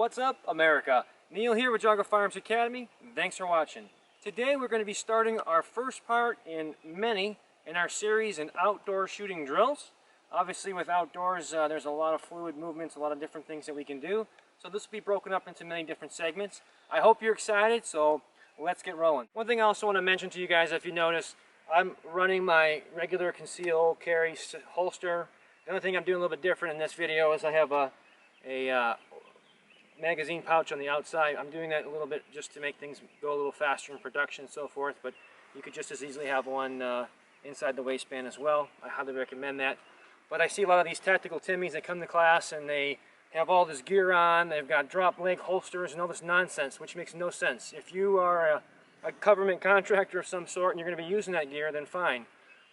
What's up, America? Neil here with Geauga Firearms Academy. Thanks for watching. Today we're going to be starting our first part in many in our series in outdoor shooting drills. Obviously with outdoors there's a lot of fluid movements, a lot of different things that we can do. So this will be broken up into many different segments. I hope you're excited, so let's get rolling. One thing I also want to mention to you guys, if you notice, I'm running my regular conceal carry holster. The only thing I'm doing a little bit different in this video is I have a magazine pouch on the outside. I'm doing that a little bit just to make things go a little faster in production and so forth, but you could just as easily have one inside the waistband as well. I highly recommend that. But I see a lot of these tactical Timmies that come to class and they have all this gear on, they've got drop leg holsters and all this nonsense, which makes no sense. If you are a government contractor of some sort and you're going to be using that gear, then fine.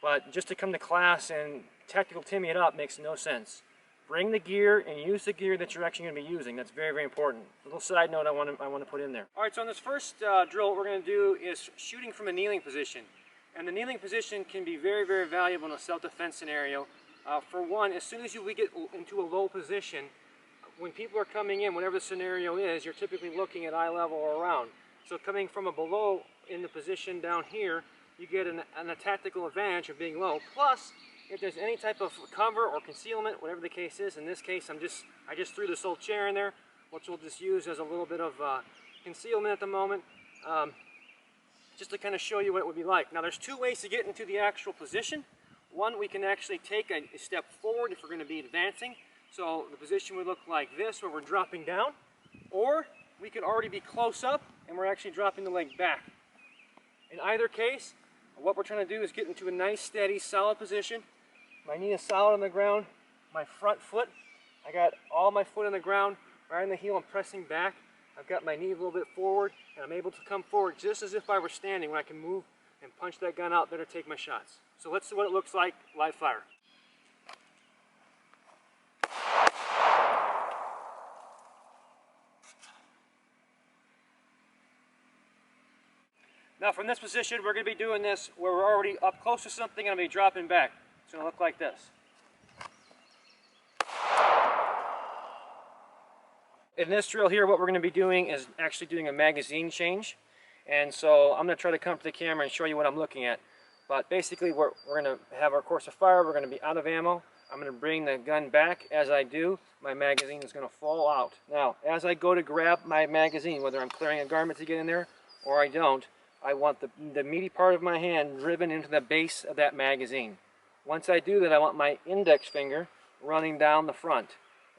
But just to come to class and tactical Timmy it up makes no sense. Bring the gear and use the gear that you're actually going to be using. That's very, very important. A little side note I want to put in there. All right, so in this first drill, what we're going to do is shooting from a kneeling position. And the kneeling position can be very, very valuable in a self-defense scenario. For one, as soon as we get into a low position, when people are coming in, whatever the scenario is, you're typically looking at eye level or around. So coming from a below in the position down here, you get a tactical advantage of being low. Plus, if there's any type of cover or concealment, whatever the case is, in this case I just threw this old chair in there, which we'll just use as a little bit of concealment at the moment, just to kind of show you what it would be like. Now there's two ways to get into the actual position. One, we can actually take a step forward if we're going to be advancing. So the position would look like this, where we're dropping down, or we could already be close up and we're actually dropping the leg back. In either case, what we're trying to do is get into a nice, steady, solid position. My knee is solid on the ground. My front foot, I got all my foot on the ground. Right on the heel, I'm pressing back. I've got my knee a little bit forward, and I'm able to come forward just as if I were standing, when I can move and punch that gun out there to take my shots. So let's see what it looks like live fire. Now from this position, we're going to be doing this where we're already up close to something and I'm going to be dropping back. It's going to look like this. In this drill here, what we're going to be doing is actually doing a magazine change. And so I'm going to try to come to the camera and show you what I'm looking at. But basically, we're going to have our course of fire. We're going to be out of ammo. I'm going to bring the gun back. As I do, my magazine is going to fall out. Now, as I go to grab my magazine, whether I'm clearing a garment to get in there or I don't, I want the meaty part of my hand driven into the base of that magazine. Once I do that, I want my index finger running down the front.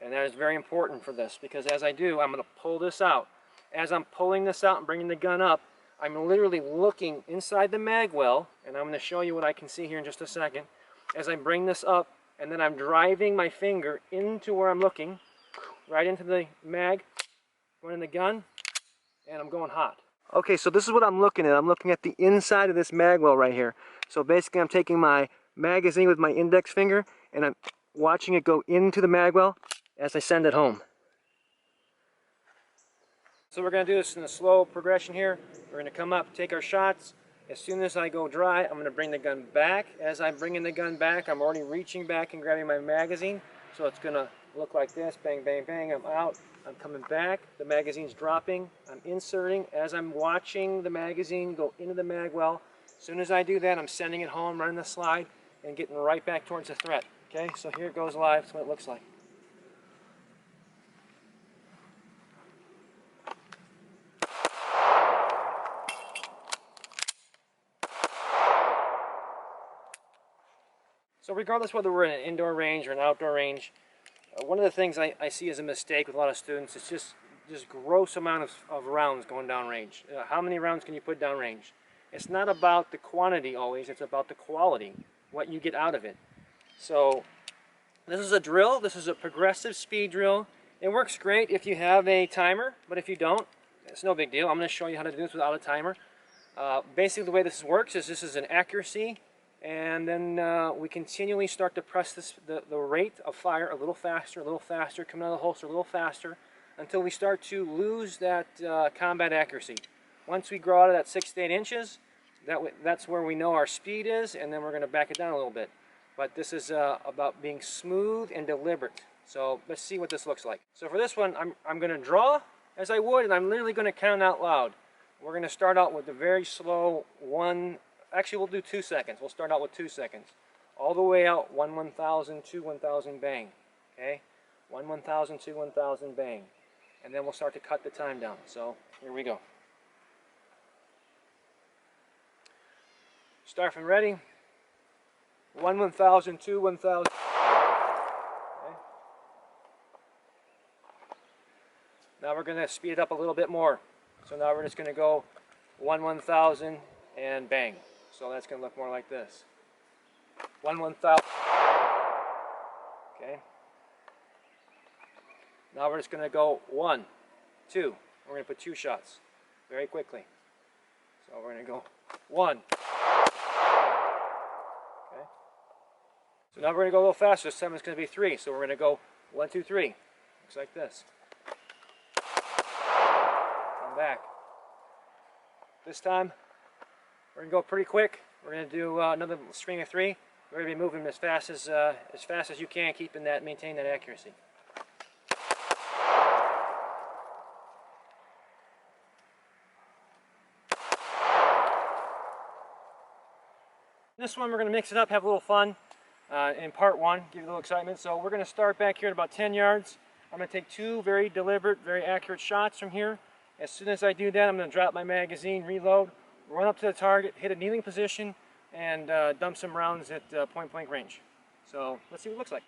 And that is very important for this, because as I do, I'm going to pull this out. As I'm pulling this out and bringing the gun up, I'm literally looking inside the mag well, and I'm going to show you what I can see here in just a second. As I bring this up, and then I'm driving my finger into where I'm looking, right into the mag, running the gun, and I'm going hot. Okay, so this is what I'm looking at. I'm looking at the inside of this mag well right here. So basically I'm taking my magazine with my index finger and I'm watching it go into the mag well as I send it home. So we're going to do this in a slow progression here. We're going to come up, take our shots. As soon as I go dry, I'm going to bring the gun back. As I'm bringing the gun back, I'm already reaching back and grabbing my magazine. So it's going to look like this, bang, bang, bang, I'm out. I'm coming back, the magazine's dropping, I'm inserting. As I'm watching the magazine go into the mag well, as soon as I do that, I'm sending it home, running the slide, and getting right back towards the threat. Okay, so here it goes live. That's what it looks like. So regardless whether we're in an indoor range or an outdoor range, one of the things I see as a mistake with a lot of students is just gross amount of rounds going down range. How many rounds can you put down range? It's not about the quantity always, it's about the quality, what you get out of it. So this is a drill, this is a progressive speed drill. It works great if you have a timer, but if you don't, it's no big deal. I'm going to show you how to do this without a timer. Basically the way this works is this is an accuracy, and then we continually start to press the rate of fire a little faster, coming out of the holster a little faster, until we start to lose that combat accuracy. Once we grow out of that 6 to 8 inches, that's where we know our speed is, and then we're going to back it down a little bit. But this is about being smooth and deliberate. So let's see what this looks like. So for this one, I'm going to draw as I would, and I'm literally going to count out loud. We're going to start out with a very slow one. Actually, we'll do 2 seconds. We'll start out with 2 seconds. All the way out, 1 1000, 2 1000, bang. Okay? 1 1000, 2 1000, bang. And then we'll start to cut the time down. So here we go. Start from ready. 1 1000, 2 1000. Okay. Now we're going to speed it up a little bit more. So now we're just going to go 1 1000 and bang. So that's going to look more like this. 1 1000. Okay. Now we're just going to go 1, 2. We're going to put 2 shots very quickly. So we're going to go 1. Okay. So now we're going to go a little faster. This time it's going to be 3. So we're going to go 1, 2, 3. Looks like this. Come back. This time we're going to go pretty quick. We're going to do another string of 3. We're going to be moving as fast as you can, maintaining that accuracy. This one we're going to mix it up, have a little fun in part 1, give you a little excitement. So we're going to start back here at about 10 yards. I'm going to take 2 very deliberate, very accurate shots from here. As soon as I do that, I'm going to drop my magazine, reload, run up to the target, hit a kneeling position, and dump some rounds at point-blank range. So let's see what it looks like.